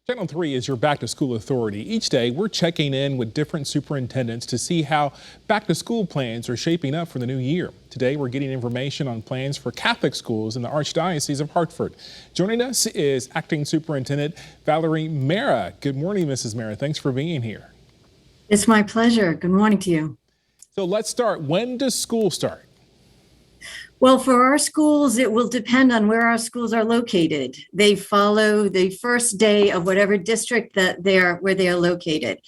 Channel 3 is your back to school authority. Each day, we're checking in with different superintendents to see how back to school plans are shaping up for the new year. Today, we're getting information on plans for Catholic schools in the Archdiocese of Hartford. Joining us is Acting Superintendent Valerie. Good morning, Mrs. Mara. Thanks for being here. It's my pleasure. Good morning to you. So let's start. When does school start? Well, for our schools, it will depend on where our schools are located. They follow the first day of whatever district where they are located.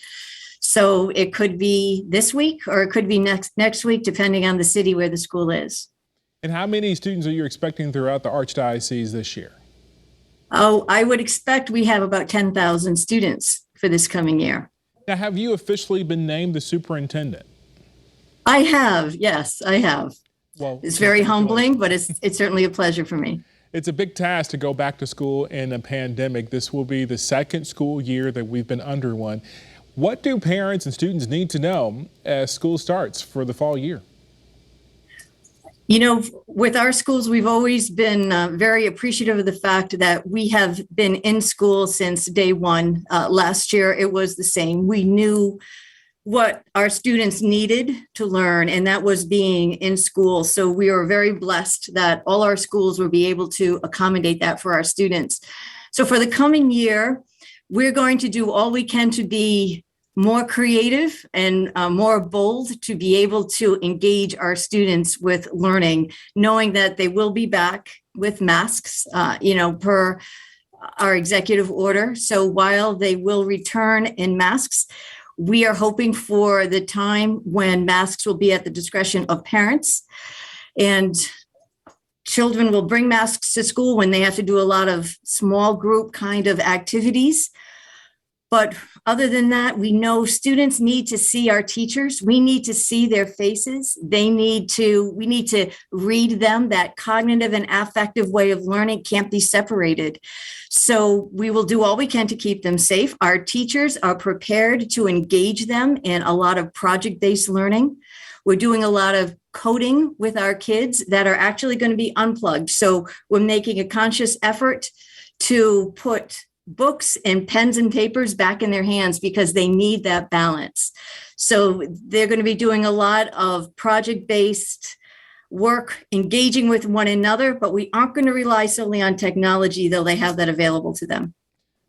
So it could be this week or it could be next week, depending on the city where the school is. And how many students are you expecting throughout the Archdiocese this year? Oh, I would expect we have about 10,000 students for this coming year. Now, have you officially been named the superintendent? I have. Yes, I have. Well, it's very humbling, but it's certainly a pleasure for me. It's a big task to go back to school in a pandemic. This will be the second school year that we've been under one. What do parents and students need to know as school starts for the fall year? You know, with our schools, we've always been very appreciative of the fact that we have been in school since day one. Last year, it was the same. We knew what our students needed to learn, and that was being in school. So we are very blessed that all our schools will be able to accommodate that for our students. So for the coming year, we're going to do all we can to be more creative and more bold to be able to engage our students with learning, knowing that they will be back with masks, per our executive order. So while they will return in masks, we are hoping for the time when masks will be at the discretion of parents, and children will bring masks to school when they have to do a lot of small group kind of activities. But other than that, we know students need to see our teachers. We need to see their faces. We need to read them. That cognitive and affective way of learning can't be separated. So we will do all we can to keep them safe. Our teachers are prepared to engage them in a lot of project-based learning. We're doing a lot of coding with our kids that are actually going to be unplugged. So we're making a conscious effort to put books and pens and papers back in their hands because they need that balance. So they're going to be doing a lot of project-based work, engaging with one another, but we aren't going to rely solely on technology, though they have that available to them.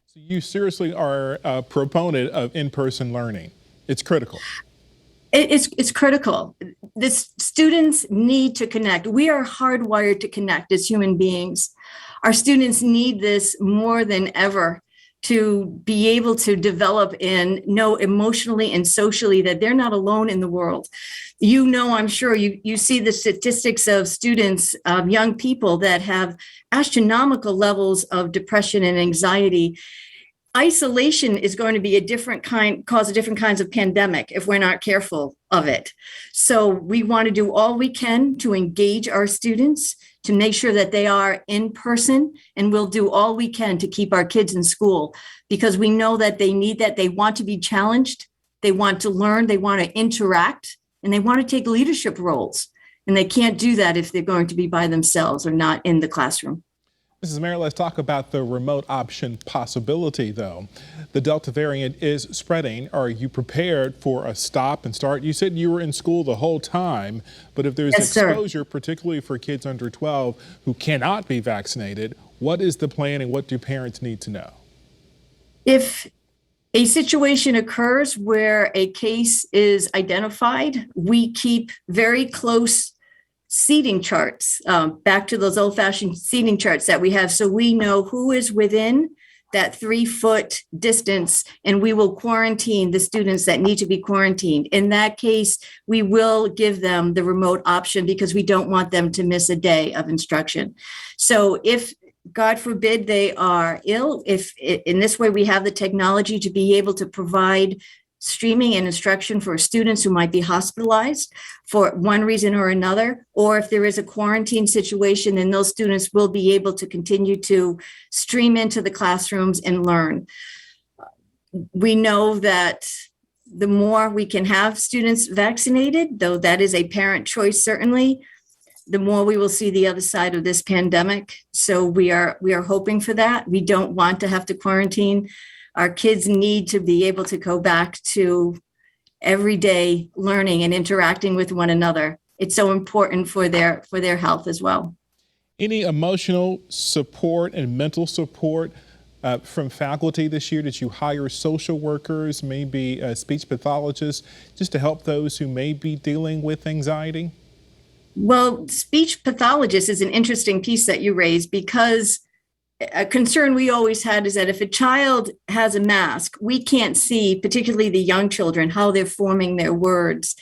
So you seriously are a proponent of in-person learning. It's critical. It's critical. The students need to connect. We are hardwired to connect as human beings. Our students need this more than ever to be able to develop and know emotionally and socially that they're not alone in the world. You know, I'm sure you see the statistics of students, young people that have astronomical levels of depression and anxiety. Isolation is going to be cause different kinds of pandemic if we're not careful of it. So we want to do all we can to engage our students, to make sure that they are in person, and we'll do all we can to keep our kids in school because we know that they need that. They want to be challenged, they want to learn, they want to interact, and they want to take leadership roles. And they can't do that if they're going to be by themselves or not in the classroom. Mrs. Mayor, let's talk about the remote option possibility, though. The Delta variant is spreading. Are you prepared for a stop and start? You said you were in school the whole time, but if there's exposure, particularly for kids under 12 who cannot be vaccinated, what is the plan and what do parents need to know? If a situation occurs where a case is identified, we keep very close seating charts, back to those old-fashioned seating charts that we have, so we know who is within that 3-foot distance, and we will quarantine the students that need to be quarantined. In that case, we will give them the remote option because we don't want them to miss a day of instruction. So if, God forbid, they are ill, if in this way we have the technology to be able to provide streaming and instruction for students who might be hospitalized for one reason or another, or if there is a quarantine situation, then those students will be able to continue to stream into the classrooms and learn. We know that the more we can have students vaccinated, though that is a parent choice certainly, the more we will see the other side of this pandemic. So we are hoping for that. We don't want to have to quarantine Our kids need to be able to go back to everyday learning and interacting with one another. It's so important for their health as well. Any emotional support and mental support from faculty this year? Did you hire social workers, maybe speech pathologists, just to help those who may be dealing with anxiety? Well, speech pathologist is an interesting piece that you raised, because a concern we always had is that if a child has a mask, we can't see, particularly the young children, how they're forming their words.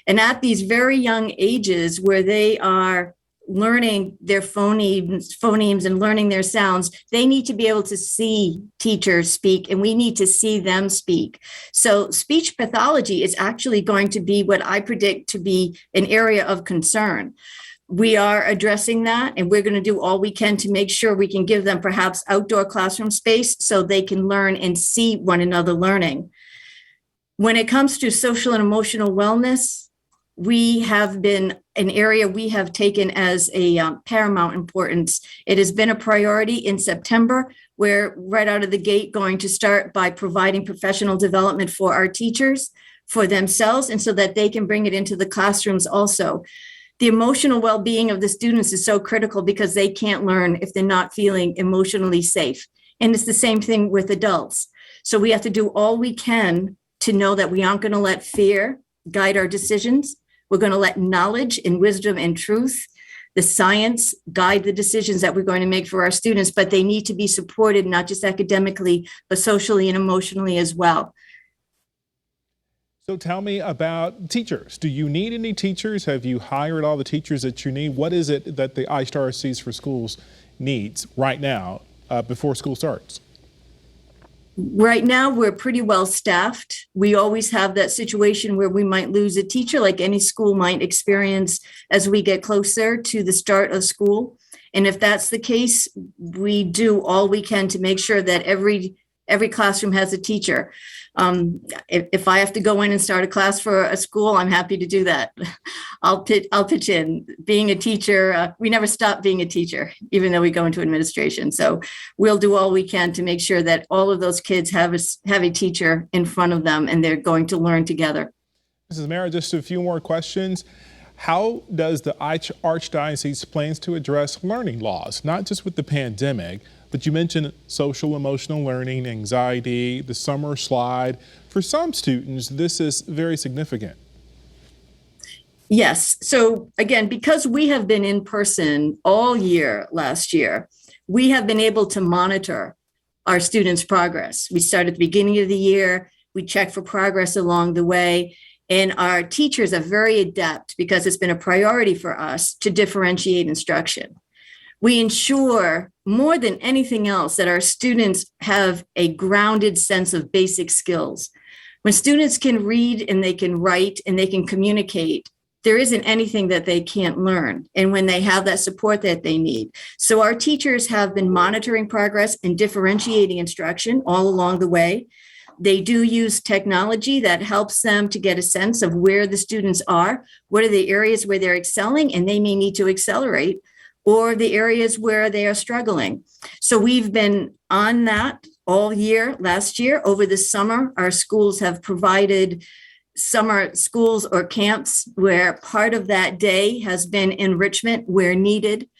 And at these very young ages where they are learning their phonemes and learning their sounds, they need to be able to see teachers speak, and we need to see them speak. So speech pathology is actually going to be what I predict to be an area of concern. We are addressing that, and we're going to do all we can to make sure we can give them perhaps outdoor classroom space so they can learn and see one another learning. When it comes to social and emotional wellness, we have been an area we have taken as a paramount importance. It has been a priority in September. We're right out of the gate going to start by providing professional development for our teachers, for themselves, and so that they can bring it into the classrooms also. The emotional well-being of the students is so critical because they can't learn if they're not feeling emotionally safe. And it's the same thing with adults. So we have to do all we can to know that we aren't going to let fear guide our decisions. We're going to let knowledge and wisdom and truth, the science, guide the decisions that we're going to make for our students, but they need to be supported, not just academically, but socially and emotionally as well. So tell me about teachers. Do you need any teachers? Have you hired all the teachers that you need? What is it that the Archdiocese for Schools needs right now before school starts? Right now, we're pretty well staffed. We always have that situation where we might lose a teacher, like any school might experience as we get closer to the start of school. And if that's the case, we do all we can to make sure that every classroom has a teacher. If I have to go in and start a class for a school, I'm happy to do that. I'll pitch in. Being a teacher, we never stop being a teacher, even though we go into administration. So we'll do all we can to make sure that all of those kids have a teacher in front of them, and they're going to learn together. Mrs. Mayor, just a few more questions. How does the Archdiocese plans to address learning loss, not just with the pandemic, but you mentioned social emotional learning, anxiety, the summer slide. For some students, this is very significant. Yes. So again, because we have been in person all year last year, we have been able to monitor our students' progress. We start at the beginning of the year, we check for progress along the way, and our teachers are very adept, because it's been a priority for us to differentiate instruction. We ensure more than anything else that our students have a grounded sense of basic skills. When students can read and they can write and they can communicate, there isn't anything that they can't learn, and when they have that support that they need. So our teachers have been monitoring progress and differentiating instruction all along the way. They do use technology that helps them to get a sense of where the students are, what are the areas where they're excelling and they may need to accelerate, or the areas where they are struggling. So we've been on that all year. Last year, over the summer, our schools have provided summer schools or camps where part of that day has been enrichment where needed.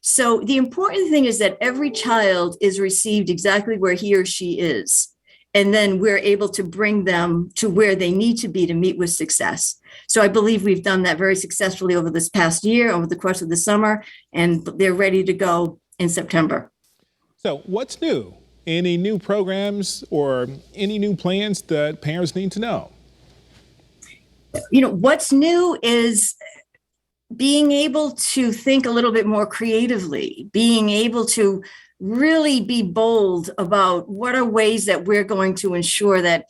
So the important thing is that every child is received exactly where he or she is. And then we're able to bring them to where they need to be to meet with success. So I believe we've done that very successfully over this past year, over the course of the summer, and they're ready to go in September. So what's new? Any new programs or any new plans that parents need to know? What's new is being able to think a little bit more creatively, being able to really be bold about what are ways that we're going to ensure that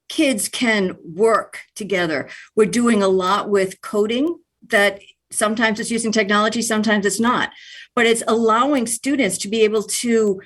kids can work together. We're doing a lot with coding that sometimes it's using technology, sometimes it's not, but it's allowing students to be able to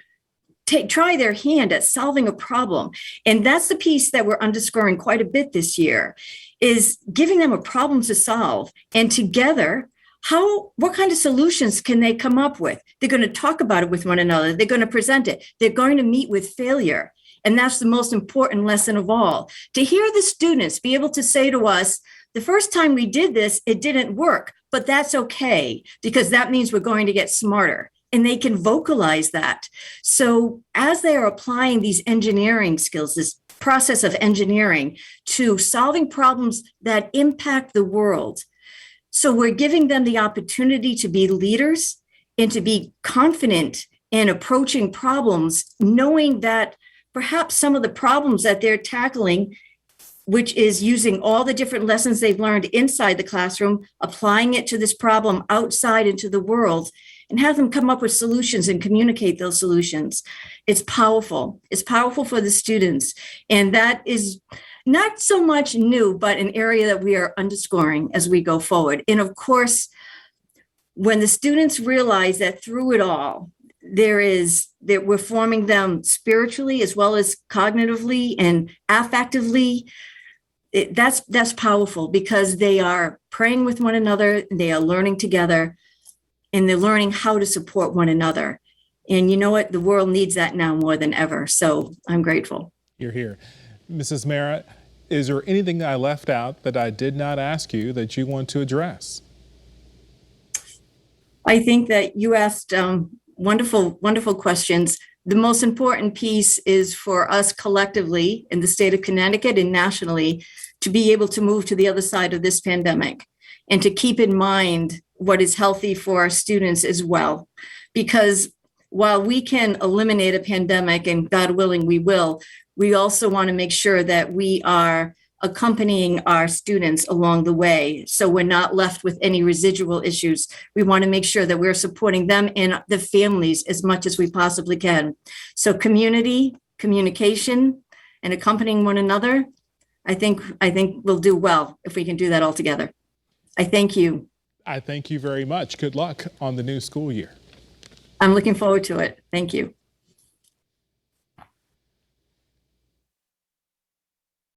try their hand at solving a problem. And that's the piece that we're underscoring quite a bit this year, is giving them a problem to solve. And together, what kind of solutions can they come up with? They're going to talk about it with one another. They're going to present it. They're going to meet with failure. And that's the most important lesson of all. To hear the students be able to say to us, the first time we did this, it didn't work, but that's okay, because that means we're going to get smarter. And they can vocalize that. So as they are applying these engineering skills, this process of engineering to solving problems that impact the world, so we're giving them the opportunity to be leaders and to be confident in approaching problems, knowing that perhaps some of the problems that they're tackling, which is using all the different lessons they've learned inside the classroom, applying it to this problem outside into the world, and have them come up with solutions and communicate those solutions. It's powerful. It's powerful for the students. And that is not so much new, but an area that we are underscoring as we go forward. And of course, when the students realize that through it all, that we're forming them spiritually as well as cognitively and affectively, that's powerful, because they are praying with one another, they are learning together, and they're learning how to support one another. And you know what? The world needs that now more than ever. So I'm grateful. You're here. Mrs. Mara, is there anything that I left out that I did not ask you that you want to address? I think that you asked wonderful, wonderful questions. The most important piece is for us collectively in the state of Connecticut and nationally to be able to move to the other side of this pandemic and to keep in mind what is healthy for our students as well. Because while we can eliminate a pandemic, and God willing we will, we also want to make sure that we are accompanying our students along the way, so we're not left with any residual issues. We want to make sure that we're supporting them and the families as much as we possibly can. So community, communication, and accompanying one another, I think we'll do well if we can do that all together. I thank you. I thank you very much. Good luck on the new school year. I'm looking forward to it. Thank you.